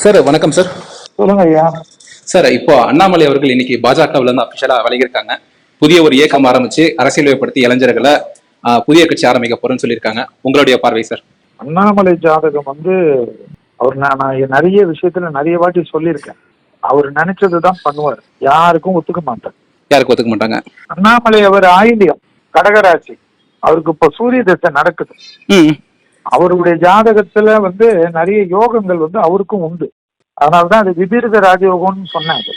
Sir வணக்கம் sir. சொல்லுங்க ஐயா. சார் இப்போ அண்ணாமலை அவர்கள் இன்னைக்கு பாஜகவில் இருந்து அபிஷியலா விலகிருக்காங்க. புதிய ஒரு இயக்கம் ஆரம்பிச்சு அரசியல்படுத்தி இளைஞர்களை புதிய கட்சி ஆரம்பிக்க போறேன்னு சொல்லியிருக்காங்க. உங்களுடைய பார்வை சார்? அண்ணாமலை ஜாதகம் அவர் நான் நிறைய விஷயத்துல நிறைய வாட்டி சொல்லியிருக்கேன். அவர் நினைச்சதுதான் பண்ணுவார், யாருக்கும் ஒத்துக்க மாட்டார். யாருக்கும் ஒத்துக்க மாட்டாங்க. அண்ணாமலை அவர் ஆயில்யம் கடகராசி, அவருக்கு இப்ப சூரிய தசை நடக்குது. அவருடைய ஜாதகத்துல நிறைய யோகங்கள் அவருக்கும் உண்டு. அதனாலதான் அது விபீரித ராஜயோகம்னு சொன்னாங்க.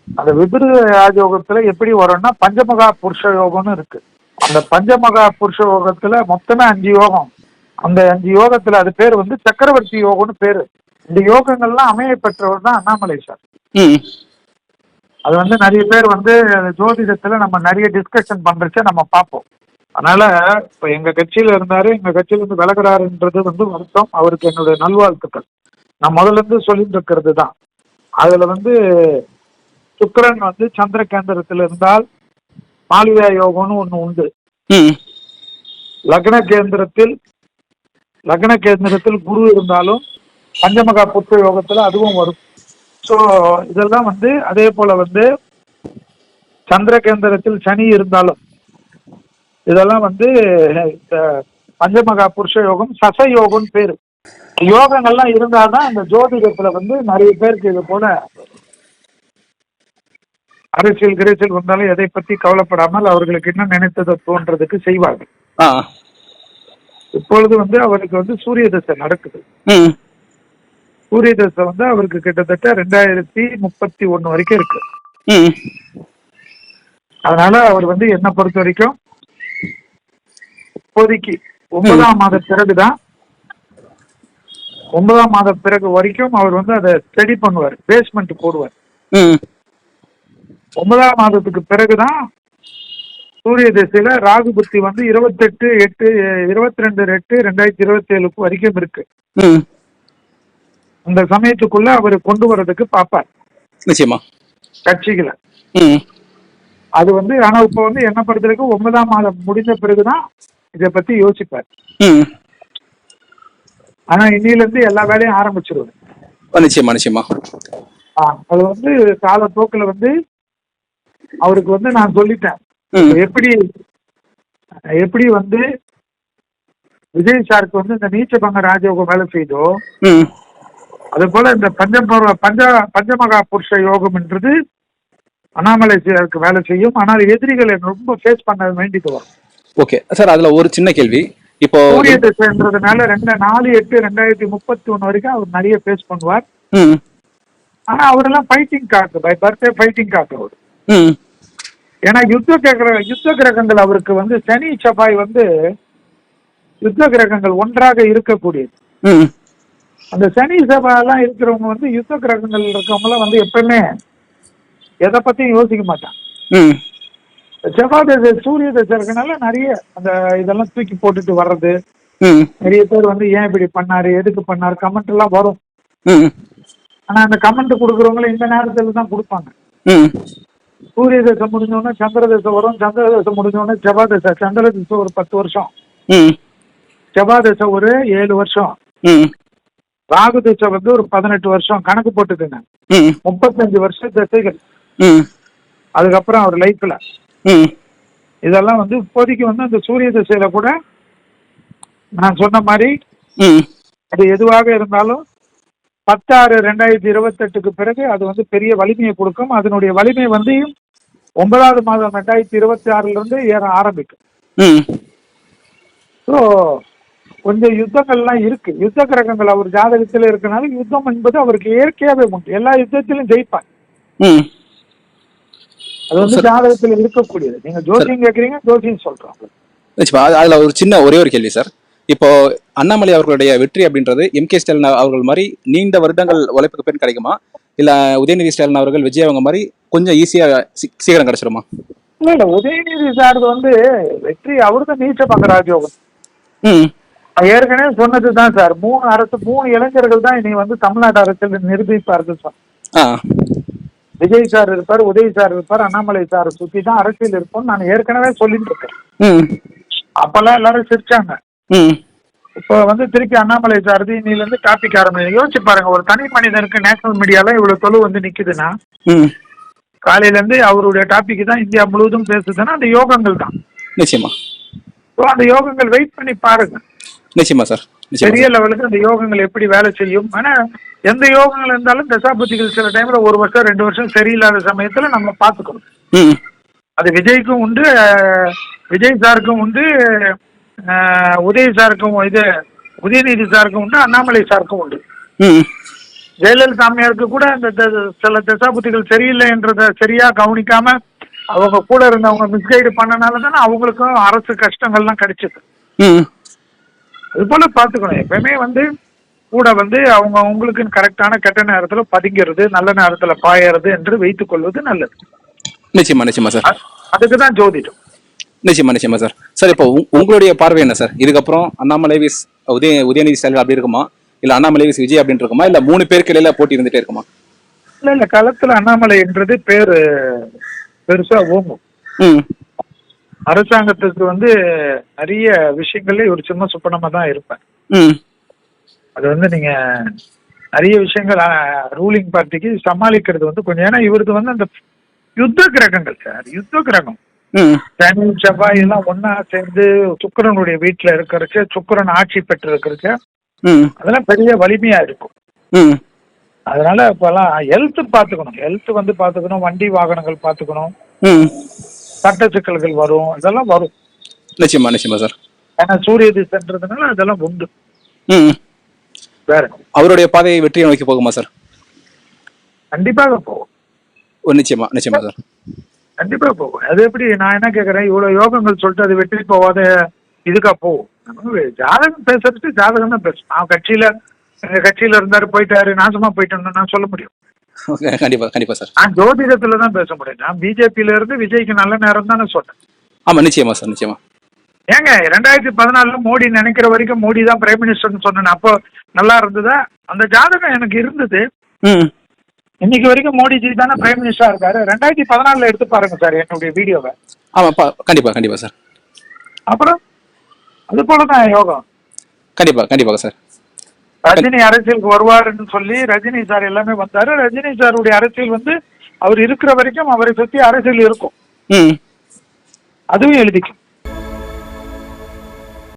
அந்த விபீரித ராஜயோகத்துல எப்படி வரும்னா பஞ்சமகா புருஷ யோகம்னு இருக்கு. அந்த பஞ்சமகா புருஷ யோகத்துல மொத்தமே 5 யோகம். அந்த 5 யோகத்துல அது பேர் சக்கரவர்த்தி யோகம்னு பேரு. இந்த யோகங்கள்லாம் அமைய பெற்றவர் தான் அண்ணாமலை சார். அது நிறைய பேர் ஜோதிடத்துல நம்ம நிறைய டிஸ்கஷன் பண்றச்ச நம்ம பார்ப்போம். அதனால இப்ப எங்க கட்சியில இருந்தாரு, எங்க கட்சியில இருந்து விலகிறாருன்றது வருத்தம். அவருக்கு என்னுடைய நல்வாழ்த்துக்கள். நான் முதல்ல இருந்து சொல்லிட்டு இருக்கிறது தான். அதுல சுக்கிரன் சந்திர கேந்திரத்துல இருந்தால் மாலியா யோகம்னு ஒண்ணு உண்டு. லக்ன கேந்திரத்தில் குரு இருந்தாலும் பஞ்சமகா புத்த யோகத்துல அதுவும் வரும். ஸோ இதெல்லாம் அதே போல சந்திர கேந்திரத்தில் சனி இருந்தாலும் இதெல்லாம் பஞ்சமகா புருஷ யோகம், சச யோகம்னு பேரு. யோகங்கள்லாம் இருந்தாதான் அந்த ஜோதிடத்துல நிறைய பேருக்கு இது போல அரசியல் வந்தாலும் எதை பத்தி கவலைப்படாமல் அவர்களுக்கு என்ன நினைத்ததை தோன்றதுக்கு செய்வார்கள். இப்பொழுது அவருக்கு சூரிய தசை நடக்குது. சூரிய தசை அவருக்கு கிட்டத்தட்ட 2031 வரைக்கும் இருக்கு. அதனால அவர் என்னை பொறுத்த வரைக்கும் இப்போதைக்கு 9ஆம் மாத பிறகுதான், 9ஆம் மாத பிறகு வரைக்கும் அவர் அதை ஸ்டடி பண்ணுவார், பேஸ்மெண்ட் போடுவார். 9ஆம் மாதத்துக்கு பிறகுதான் சூரிய திசையில ராகு புத்தி 22/8/2027 வரைக்கும் இருக்கு. அந்த சமயத்துக்குள்ள அவர் கொண்டு வர்றதுக்கு பாப்பார் நிச்சயமா கட்சிகளை. அது ஆனா இப்ப என்ன பொறுத்தவரைக்கும் 9ஆம் மாதம் முடிஞ்ச பிறகுதான் இதை பத்தி யோசிப்பார். ஆனா இன்னில இருந்து எல்லா வேலையும் ஆரம்பிச்சிருவாரு. நிச்சயமா. அது காலப்போக்கில் அவருக்கு நான் சொல்லிட்டேன் எப்படி விஜய் சாருக்கு இந்த நீச்சபங்க ராஜயோகம் வேலை செய்தோ, அது போல இந்த பஞ்சமகா புருஷ யோகம் என்றது அண்ணாமலை சாருக்கு வேலை செய்யும். ஆனால் எதிரிகளை ரொம்ப ஃபேஸ் பண்ண வேண்டிட்டு வரும். ஓகே சார், அதுல ஒரு சின்ன கேள்வி. இப்போ சூரிய தசைன்றதுனால 4/8/2031 வரைக்கும் அவர் நிறைய ஃபேஸ் பண்ணுவார். ஆனா அவரெல்லாம் fighting cock, by birthday fighting cock அவர். ஏன்னா யுத்த கிரகங்கள் அவருக்கு சனி செவ்வாய் யுத்த கிரகங்கள் ஒன்றாக இருக்கக்கூடியது. அந்த சனி செவ்வாய் எல்லாம் இருக்கிறவங்க யுத்த கிரகங்கள் இருக்கவங்க எல்லாம் எப்பவுமே எதை பத்தியும் யோசிக்க மாட்டாங்க. செவ்வாய் தசை சூரிய தசை இருக்கனால நிறைய அந்த இதெல்லாம் தூக்கி போட்டுட்டு வர்றது, நிறைய பேர் ஏன் இப்படி பண்ணாரு, எதுக்கு பண்ணாரு கமெண்ட் எல்லாம் வரும். ஆனா அந்த கமெண்ட் கொடுக்குறவங்களும் இந்த நேரத்துல தான் கொடுப்பாங்க. சூரிய தசை முடிஞ்சோடனே சந்திர தசை வரும், சந்திர தசை முடிஞ்சோடனே செவ்வாய் தசை. சந்திர தசை ஒரு 10 வருஷம், செவ்வாய் தசை ஒரு 7 வருஷம், ராகு தசை ஒரு 18 வருஷம். கணக்கு போட்டுக்குங்க, 35 வருஷம் தசைகள். அதுக்கப்புறம் அவர் லைஃப்ல இதெல்லாம் இப்போதைக்கு அந்த சூரிய திசையில கூட நான் சொன்ன மாதிரி அது எதுவாக இருந்தாலும் 10/6/2028 பிறகு அது பெரிய வலிமையை கொடுக்கும். அதனுடைய வலிமை 9ஆவது மாதம் 2026 இருந்து ஏற ஆரம்பிக்கும். ஸோ கொஞ்சம் யுத்தங்கள்லாம் இருக்கு. யுத்த கிரகங்கள் அவர் ஜாதகத்தில் இருக்கனால யுத்தம் என்பது அவருக்கு இயற்கையாவே உண்டு. எல்லா யுத்தத்திலும் ஜெயிப்பார். அது ஜாதகத்தில் இருக்கக்கூடியது. நீங்க ஜோசியம் கேட்குறீங்க, ஜோசியம் சொல்றோம். அதுல ஒரு சின்ன ஒரே ஒரு கேள்வி சார். இப்போ அண்ணாமலை அவர்களுடைய வெற்றி அப்படின்றது எம்.கே. ஸ்டாலின் அவர்கள் மாதிரி நீண்ட வருடங்கள் உழைப்புக்கு பின் கிடைக்குமா, இல்ல உதயநிதி ஸ்டாலின் அவர்கள் விஜய் அவங்க மாதிரி கொஞ்சம் ஈஸியா சீக்கிரம் கிடைச்சிருமா? இல்ல உதயநிதி சார் வெற்றி அவருதான் நீச்ச பங்க ராஜயோகம். ஏற்கனவே சொன்னதுதான் சார், 3 இளைஞர்கள் தான் இனி தமிழ்நாடு அரசியல் நிரூபிப்பார்கள் சார். விஜய் சார் இருப்பார், உதய் சார் இருப்பார், அண்ணாமலை சார் சுத்தி தான் அரசியல் இருப்போம். நான் ஏற்கனவே சொல்லிட்டு இருக்கேன். அப்பெல்லாம் எல்லாரும் சிரிச்சாங்க. இப்போ வந்து திருப்பி அண்ணாமலை சாரதி இன்னில இருந்து டாபிக் ஆரம்பிச்சு யோசிச்சு பாருங்க. ஒரு தனி மனிதனுக்கு நேஷனல் மீடியால இவ்வளவு தொழு வந்து நிக்குதுன்னா, ம். காலையில இருந்து அவருடைய டாபிக் தான் இந்தியா முழுவதும் பேசுதுன்னா அந்த யோகங்கள் தான். நிச்சயமா அந்த யோகங்கள் வெயிட் பண்ணி பாருங்க. நிச்சயமா சார். நிச்சயமா பெரிய லெவலுக்கு அந்த யோகங்கள் எப்படி வேலை செய்யும். ஆனா எந்த யோகங்கள் இருந்தாலும் தசாபுத்திகள் சில டைம்ல 1 வருஷம் 2 வருஷம் சரியில்லாத சமயத்துல நம்ம பாத்துக்கணும். ம். அது விஜய்க்கும் உண்டு, விஜய் சாருக்கும் உண்டு, உதய சாருக்கும் உதயநிதி சாருக்கும் உண்டு, அண்ணாமலை சாருக்கும் உண்டு. ம். ஜெயலலிதா அம்மையாருக்கு கூட அந்த சில தசாபுத்திகள் சரியில்லைன்றத சரியா கவனிக்காம அவங்க கூட இருந்தவங்க மிஸ்கைடு பண்ணனால தானே அவங்களுக்கும் அரசு கஷ்டங்கள்லாம் கிடைச்சது. ம். அது போல பாத்துக்கணும். எப்பயுமே வந்து கூட வந்து அவங்க அவங்களுக்குன்னு கரெக்டான கெட்ட நேரத்துல பதுங்கிறது, நல்ல நேரத்துல பாயறது என்று வைத்துக் கொள்வது நல்லது. நிச்சயமா நிச்சயமா சார். அதுக்குதான் ஜோதிடம். நிச்சயமா நிச்சயமா சார். சார் இப்போ உங்களுடைய பார்வை என்ன சார்? இதுக்கப்புறம் அண்ணாமலை விஸ் உதயநிதி ஸ்டாலின் அப்படி இருக்குமா, இல்ல அண்ணாமலை விஸ் விஜய் அப்படின்னு இருக்குமா, இல்ல 3 பேருக்கு இடையில போட்டி இருந்துட்டே இருக்குமா? இல்ல களத்துல அண்ணாமலை என்றது பேரு பெருசா ஓங்கும். ம். அரசாங்கத்துக்கு வந்து நிறைய விஷயங்கள்ல ஒரு சின்ன சுப்பனமா தான் இருப்பேன். ம். அது வந்து நீங்க நிறைய விஷயங்கள் ரூலிங் பார்ட்டிக்கு சமாளிக்கிறது வந்து கொஞ்சம், ஏன்னா இவருக்கு வந்து அந்த யுத்த கிரகங்கள் சார், யுத்த கிரகம் ம். சனி செவ்வாய் எல்லாம் ஒன்னா சேர்ந்து சுக்கிரனுடைய வீட்டுல இருக்கிறச்சு, சுக்கிரன் ஆட்சி பெற்று இருக்கிறச்சு, ம். அதெல்லாம் பெரிய வலிமையா இருக்கும். ம். அதனால இப்பெல்லாம் ஹெல்த் பாத்துக்கணும், ஹெல்த் வந்து பாத்துக்கணும், வண்டி வாகனங்கள் பாத்துக்கணும், ம். சட்ட சிக்கல்கள் வரும், இதெல்லாம் வரும். நிச்சயமா நிச்சயமா சார். ஏன்னா சூரிய திசைன்றதுனால அதெல்லாம் உண்டு. ம். வேற அவருடைய பாதையை வெற்றியை நோக்கி போகுமா சார்? கண்டிப்பாக போகும். நிச்சயமா நிச்சயமா சார். கண்டிப்பா போகும். அது எப்படி, நான் என்ன கேக்குறேன், இவ்வளவு யோகங்கள் சொல்லிட்டு அது வெற்றி போவாத இதுக்கா போகும். நமக்கு ஜாதகம் பேசுறதுக்கு ஜாதகம் தான் பேசும். நான் எங்க கட்சியில இருந்தாரு போயிட்டாரு நாசமா போயிட்டோம்னு நான் சொல்ல முடியும். கண்டிப்பா கண்டிப்பா சார். நான் ஜோதிடத்துல தான் பேச முடியும். நான் பிஜேபியில இருந்து விஜய்க்கு நல்ல நேரம் தான் சொல்றேன். ஆமா நிச்சயமா சார். நிச்சயமா. ஏங்க 2014 மோடி நினைக்கிற வரைக்கும் மோடி தான் பிரைம் மினிஸ்டர்னு சொன்னேன். அப்போ நல்லா இருந்ததா? அந்த ஜாதகம் எனக்கு இருந்தது. ம். இன்னைக்கு வரைக்கும் மோடிஜி தானே பிரைம் மினிஸ்டரா இருக்காரு. 2014 எடுத்து பாருங்க சார் என்னுடைய வீடியோவை. ஆமா கண்டிப்பா கண்டிப்பா சார். அப்புறம் அது போலதான் யோகம். கண்டிப்பா கண்டிப்பா சார். ரஜினி அரசியலுக்கு வருவாருன்னு சொல்லி ரஜினி சார் எல்லாமே வந்தாரு. ரஜினி சாருடைய அரசியல் வந்து அவர் இருக்கிற வரைக்கும் அவரை சுத்தி அரசியல் இருக்கும். ம். அதுவும் எழுதிக்கும்.